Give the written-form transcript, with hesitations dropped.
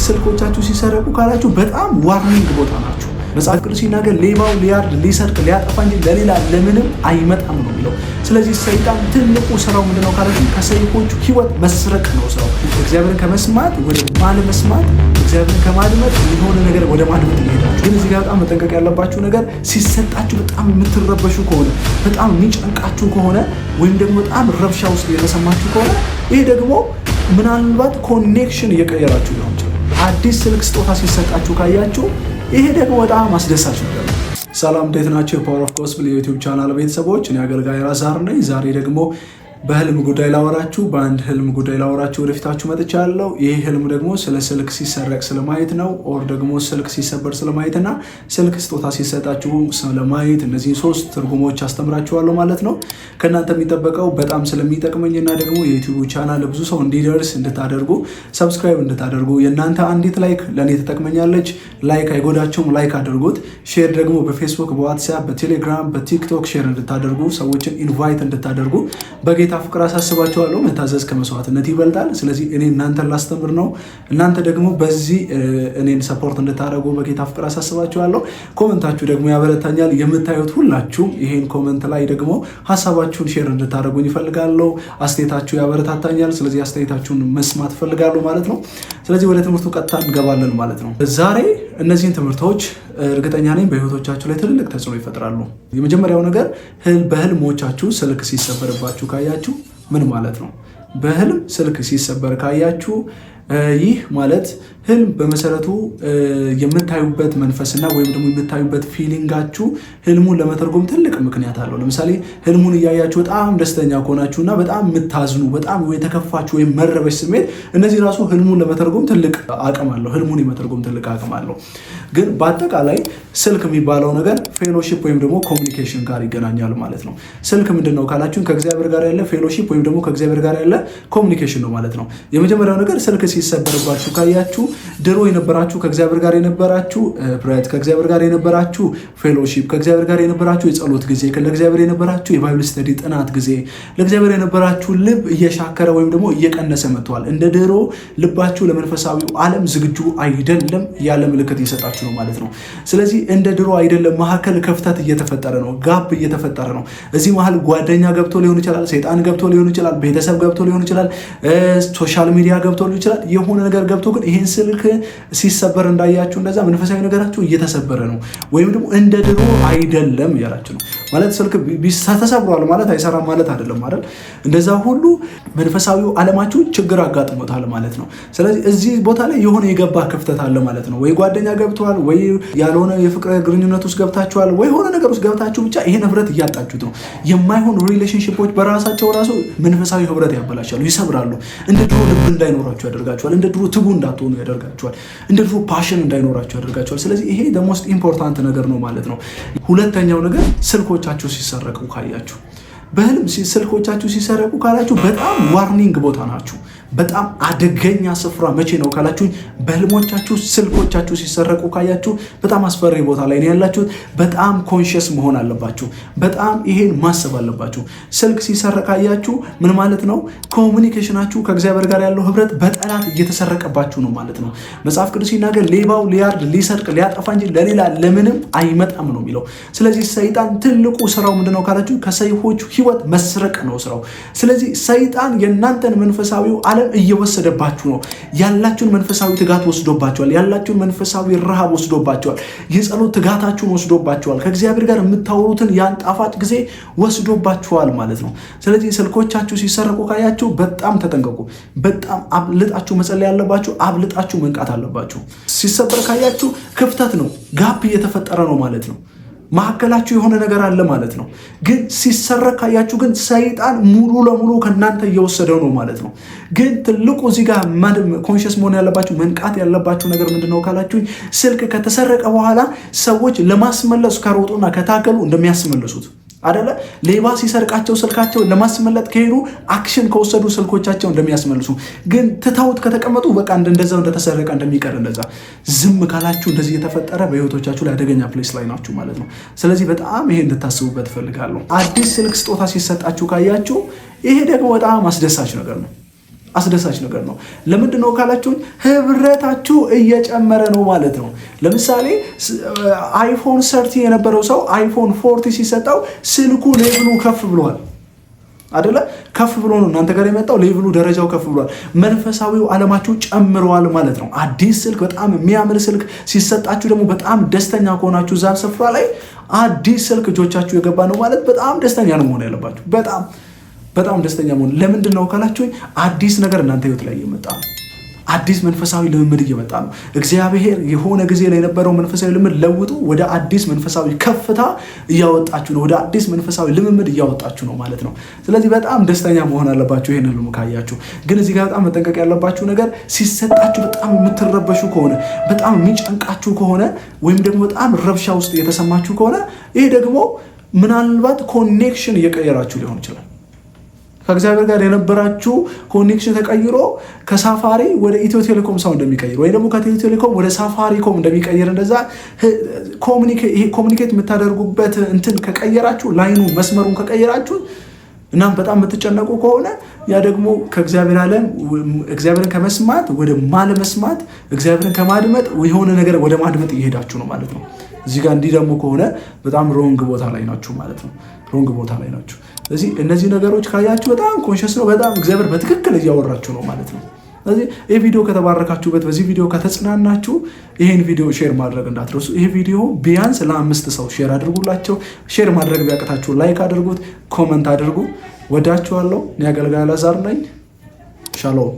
ስልኮቻችሁ ሲሰረቁ ካላችሁ በጣም ዋርኒንግ ቦታ ናችሁ። መጽሐፍ ቅዱስ ሲናገር ሌባው ሊያርድ ሊሰርቅ ሊያጠፋ እንጂ ለሌላ ለምንም አይመጣም ነው የሚለው። ስለዚህ ሰይጣን ትልቁ ስራው ምንድነው ካላችሁ ከሰይፎቹ ህይወት መስረቅ ነው ስራው። እግዚአብሔርን ከመስማት ወደ ማለመስማት፣ እግዚአብሔርን ከማድመጥ የሆነ ነገር ወደ ማድመጥ ይሄዳል። ግን እዚህ ጋር በጣም መጠንቀቅ ያለባችሁ ነገር ሲሰጣችሁ በጣም የምትረበሹ ከሆነ በጣም የሚጨንቃችሁ ከሆነ ወይም ደግሞ በጣም ረብሻ ውስጥ የተሰማችሁ ከሆነ ይሄ ደግሞ ምናልባት ኮኔክሽን እየቀየራችሁ ሊሆን ይችላል። አዲስ ስልክ ስጦታ ሲሰጣችሁ ካያችሁ ይሄ ደግሞ በጣም አስደሳች ነገር ነው። ሰላም እንዴት ናቸው? የፓወር ኦፍ ጎስፕል የዩቲዩብ ቻናል ቤተሰቦች፣ እኔ አገልጋይ ራዛር ነኝ። ዛሬ ደግሞ በህልም ጉዳይ ላወራችሁ፣ በአንድ ህልም ጉዳይ ላወራችሁ ወደፊታችሁ መጥቻለሁ። ይህ ህልም ደግሞ ስለ ስልክ ሲሰረቅ ስለማየት ነው። ኦር ደግሞ ስልክ ሲሰበር ስለማየትና ስልክ ስጦታ ሲሰጣችሁ ስለማየት፣ እነዚህ ሶስት ትርጉሞች አስተምራችኋለሁ ማለት ነው። ከእናንተ የሚጠበቀው በጣም ስለሚጠቅመኝና ደግሞ የዩቲዩብ ቻናል ብዙ ሰው እንዲደርስ እንድታደርጉ፣ ሰብስክራይብ እንድታደርጉ፣ የእናንተ አንዲት ላይክ ለእኔ ትጠቅመኛለች። ላይክ አይጎዳችሁም፣ ላይክ አድርጉት። ሼር ደግሞ በፌስቡክ፣ በዋትስአፕ፣ በቴሌግራም፣ በቲክቶክ ሼር እንድታደርጉ፣ ሰዎችን ኢንቫይት እንድታደርጉ በጌታ ፍቅር አሳስባችኋለሁ። መታዘዝ ከመስዋዕትነት ይበልጣል። ስለዚህ እኔ እናንተን ላስተምር ነው። እናንተ ደግሞ በዚህ እኔን ሰፖርት እንድታደርጉ በጌታ ፍቅር አሳስባችኋለሁ። ኮመንታችሁ ደግሞ ያበረታኛል። የምታዩት ሁላችሁም ይሄን ኮመንት ላይ ደግሞ ሀሳባችሁን ሼር እንድታደርጉኝ ይፈልጋለሁ። አስተያየታችሁ ያበረታታኛል። ስለዚህ አስተያየታችሁን መስማት ፈልጋለሁ ማለት ነው። ስለዚህ ወደ ትምህርቱ ቀጥታ እንገባለን ማለት ነው። ዛሬ እነዚህን ትምህርቶች እርግጠኛ ነኝ በህይወቶቻችሁ ላይ ትልልቅ ተጽዕኖ ይፈጥራሉ። የመጀመሪያው ነገር በህልሞቻችሁ ስልክ ሲሰበርባችሁ ካያችሁ ምን ማለት ነው? በህልም ስልክ ሲሰበር ካያችሁ ይህ ማለት ህልም በመሰረቱ የምታዩበት መንፈስና ወይም ደግሞ የምታዩበት ፊሊንጋችሁ ህልሙን ለመተርጎም ትልቅ ምክንያት አለው። ለምሳሌ ህልሙን እያያችሁ በጣም ደስተኛ ከሆናችሁና በጣም የምታዝኑ በጣም የተከፋችሁ ወይም መረበሽ ስሜት፣ እነዚህ ራሱ ህልሙን ለመተርጎም ትልቅ አቅም አለው። ህልሙን የመተርጎም ትልቅ አቅም አለው። ግን በአጠቃላይ ስልክ የሚባለው ነገር ፌሎሺፕ ወይም ደግሞ ኮሚኒኬሽን ጋር ይገናኛል ማለት ነው። ስልክ ምንድን ነው ካላችሁን ከእግዚአብሔር ጋር ያለ ፌሎሺፕ ወይም ደግሞ ከእግዚአብሔር ጋር ያለ ኮሚኒኬሽን ነው ማለት ነው። የመጀመሪያው ነገር ስልክ ሲሰበርባችሁ ካያችሁ ድሮ የነበራችሁ ከእግዚአብሔር ጋር የነበራችሁ ፕራይት፣ ከእግዚአብሔር ጋር የነበራችሁ ፌሎሺፕ፣ ከእግዚአብሔር ጋር የነበራችሁ የጸሎት ጊዜ፣ ለእግዚአብሔር የነበራችሁ የባይብል ስተዲ ጥናት ጊዜ፣ ለእግዚአብሔር የነበራችሁ ልብ እየሻከረ ወይም ደግሞ እየቀነሰ መጥቷል። እንደ ድሮ ልባችሁ ለመንፈሳዊው ዓለም ዝግጁ አይደለም ያለ ምልክት እየሰጣችሁ ነው ማለት ነው። ስለዚህ እንደ ድሮ አይደለም። መካከል ክፍተት እየተፈጠረ ነው፣ ጋፕ እየተፈጠረ ነው። እዚህ መሀል ጓደኛ ገብቶ ሊሆን ይችላል፣ ሰይጣን ገብቶ ሊሆን ይችላል፣ ቤተሰብ ገብቶ ሊሆን ይችላል፣ ሶሻል ሚዲያ ገብቶ ሊሆን ይችላል። የሆነ ነገር ገብቶ ግን ይሄን ስልክ ሲሰበር እንዳያችሁ እንደዛ መንፈሳዊ ነገራችሁ እየተሰበረ ነው ወይም ደግሞ እንደ ድሮ አይደለም እያላችሁ ነው ማለት። ስልክ ተሰብሯል ማለት አይሰራም ማለት አይደለም አይደል? እንደዛ ሁሉ መንፈሳዊው ዓለማችሁ ችግር አጋጥሞታል ማለት ነው። ስለዚህ እዚህ ቦታ ላይ የሆነ የገባ ክፍተት አለ ማለት ነው። ወይ ጓደኛ ገብቷል፣ ወይ ያልሆነ የፍቅር ግንኙነት ውስጥ ገብታችኋል፣ ወይ የሆነ ነገር ውስጥ ገብታችሁ ብቻ ይሄን ህብረት እያጣችሁት ነው። የማይሆን ሪሌሽንሺፖች በራሳቸው ራሱ መንፈሳዊ ህብረት ያበላሻሉ፣ ይሰብራሉ። እንደ ድሮ ልብ እንዳይኖራችሁ ያደርጋችኋል። እንደ ድሮ ትጉ እንዳትሆኑ ያደርጋችኋል። እንደ ድሮ ፓሽን እንዳይኖራችሁ ያደርጋችኋል። ስለዚህ ይሄ the most important ነገር ነው ማለት ነው። ሁለተኛው ነገር ስልኮቻችሁ ሲሰረቁ ካያችሁ፣ በህልም ስልኮቻችሁ ሲሰረቁ ካላችሁ በጣም ዋርኒንግ ቦታ ናችሁ። በጣም አደገኛ ስፍራ መቼ ነው ካላችሁኝ፣ በህልሞቻችሁ ስልኮቻችሁ ሲሰረቁ ካያችሁ በጣም አስፈሪ ቦታ ላይ ነው ያላችሁት። በጣም ኮንሽስ መሆን አለባችሁ። በጣም ይሄን ማሰብ አለባችሁ። ስልክ ሲሰረቅ ካያችሁ ምን ማለት ነው? ኮሚኒኬሽናችሁ ከእግዚአብሔር ጋር ያለው ህብረት በጠላት እየተሰረቀባችሁ ነው ማለት ነው። መጽሐፍ ቅዱስ ሲናገር ሌባው ሊያርድ ሊሰርቅ ሊያጠፋ እንጂ ለሌላ ለምንም አይመጣም ነው የሚለው። ስለዚህ ሰይጣን ትልቁ ስራው ምንድነው ካላችሁ ከሰይፎቹ ህይወት መስረቅ ነው ስራው። ስለዚህ ሰይጣን የእናንተን መንፈሳዊው ዓለም እየወሰደባችሁ ነው። ያላችሁን መንፈሳዊ ትጋት ወስዶባችኋል። ያላችሁን መንፈሳዊ ረሃብ ወስዶባችኋል። የጸሎት ትጋታችሁን ወስዶባችኋል። ከእግዚአብሔር ጋር የምታወሩትን ያን ጣፋጭ ጊዜ ወስዶባችኋል ማለት ነው። ስለዚህ ስልኮቻችሁ ሲሰረቁ ካያችሁ በጣም ተጠንቀቁ። በጣም አብልጣችሁ መጸለይ ያለባችሁ፣ አብልጣችሁ መንቃት አለባችሁ። ሲሰበር ካያችሁ ክፍተት ነው፣ ጋፕ እየተፈጠረ ነው ማለት ነው። ማዕከላችሁ የሆነ ነገር አለ ማለት ነው። ግን ሲሰረቅ ካያችሁ ግን ሰይጣን ሙሉ ለሙሉ ከእናንተ እየወሰደው ነው ማለት ነው። ግን ትልቁ እዚህ ጋር ኮንሽስ መሆን ያለባችሁ መንቃት ያለባችሁ ነገር ምንድነው ካላችሁ፣ ስልክ ከተሰረቀ በኋላ ሰዎች ለማስመለስ ከሮጡና ከታገሉ እንደሚያስመለሱት አይደለ? ሌባ ሲሰርቃቸው ስልካቸው ለማስመለጥ ከሄዱ አክሽን ከወሰዱ ስልኮቻቸው እንደሚያስመልሱ፣ ግን ትታውት ከተቀመጡ በቃ እንደዛው እንደተሰረቀ እንደሚቀር፣ እንደዛ ዝም ካላችሁ እንደዚህ የተፈጠረ በህይወቶቻችሁ ላይ አደገኛ ፕሌስ ላይ ናችሁ ማለት ነው። ስለዚህ በጣም ይሄ እንድታስቡበት ፈልጋለሁ። አዲስ ስልክ ስጦታ ሲሰጣችሁ ካያችሁ ይሄ ደግሞ በጣም አስደሳች ነገር ነው። አስደሳች ነገር ነው። ለምንድን ነው ካላችሁ ህብረታችሁ እየጨመረ ነው ማለት ነው። ለምሳሌ አይፎን 30 የነበረው ሰው አይፎን 40 ሲሰጠው ስልኩ ሌቭሉ ከፍ ብሏል አይደለ? ከፍ ብሎ ነው እናንተ ጋር የመጣው ሌቭሉ ደረጃው ከፍ ብሏል። መንፈሳዊው ዓለማችሁ ጨምሯል ማለት ነው። አዲስ ስልክ በጣም የሚያምር ስልክ ሲሰጣችሁ ደግሞ በጣም ደስተኛ ከሆናችሁ እዛ ስፍራ ላይ አዲስ ስልክ እጆቻችሁ የገባ ነው ማለት በጣም ደስተኛ ነው መሆን ያለባችሁ። በጣም ደስተኛ መሆን ለምንድን ነው ካላችሁኝ አዲስ ነገር እናንተ ህይወት ላይ እየመጣ ነው። አዲስ መንፈሳዊ ልምምድ እየመጣ ነው። እግዚአብሔር የሆነ ጊዜ ላይ የነበረው መንፈሳዊ ልምምድ ለውጡ ወደ አዲስ መንፈሳዊ ከፍታ እያወጣችሁ ነው። ወደ አዲስ መንፈሳዊ ልምምድ እያወጣችሁ ነው ማለት ነው። ስለዚህ በጣም ደስተኛ መሆን አለባችሁ። ይሄንን ልሙ ካያችሁ ግን እዚህ ጋር በጣም መጠንቀቅ ያለባችሁ ነገር ሲሰጣችሁ በጣም የምትረበሹ ከሆነ በጣም የሚጨንቃችሁ ከሆነ ወይም ደግሞ በጣም ረብሻ ውስጥ የተሰማችሁ ከሆነ ይሄ ደግሞ ምናልባት ኮኔክሽን እየቀየራችሁ ሊሆን ይችላል። ከእግዚአብሔር ጋር የነበራችሁ ኮኔክሽን ተቀይሮ ከሳፋሪ ወደ ኢትዮ ቴሌኮም ሰው እንደሚቀይር ወይ ደግሞ ከኢትዮ ቴሌኮም ወደ ሳፋሪኮም እንደሚቀይር እንደዛ ኮሚኒኬት የምታደርጉበት እንትን ከቀየራችሁ ላይኑ መስመሩን ከቀየራችሁ እናም በጣም የምትጨነቁ ከሆነ ያ ደግሞ ከእግዚአብሔር ዓለም እግዚአብሔርን ከመስማት ወደ ማለመስማት እግዚአብሔርን ከማድመጥ የሆነ ነገር ወደ ማድመጥ እየሄዳችሁ ነው ማለት ነው። እዚህ ጋር እንዲህ ደግሞ ከሆነ በጣም ሮንግ ቦታ ላይ ናችሁ ማለት ነው። ሮንግ ቦታ ላይ ናችሁ። ስለዚህ እነዚህ ነገሮች ካያችሁ በጣም ኮንሽስ ነው። በጣም እግዚአብሔር በትክክል እያወራችሁ ነው ማለት ነው። ስለዚህ ይህ ቪዲዮ ከተባረካችሁበት፣ በዚህ ቪዲዮ ከተጽናናችሁ ይህን ቪዲዮ ሼር ማድረግ እንዳትረሱ። ይህ ቪዲዮ ቢያንስ ለ5 ሰው ሼር አድርጉላቸው። ሼር ማድረግ ቢያቅታችሁ ላይክ አድርጉት፣ ኮመንት አድርጉ። ወዳችኋለሁ። እኔ አገልጋይ አልዓዛር ነኝ። ሻሎም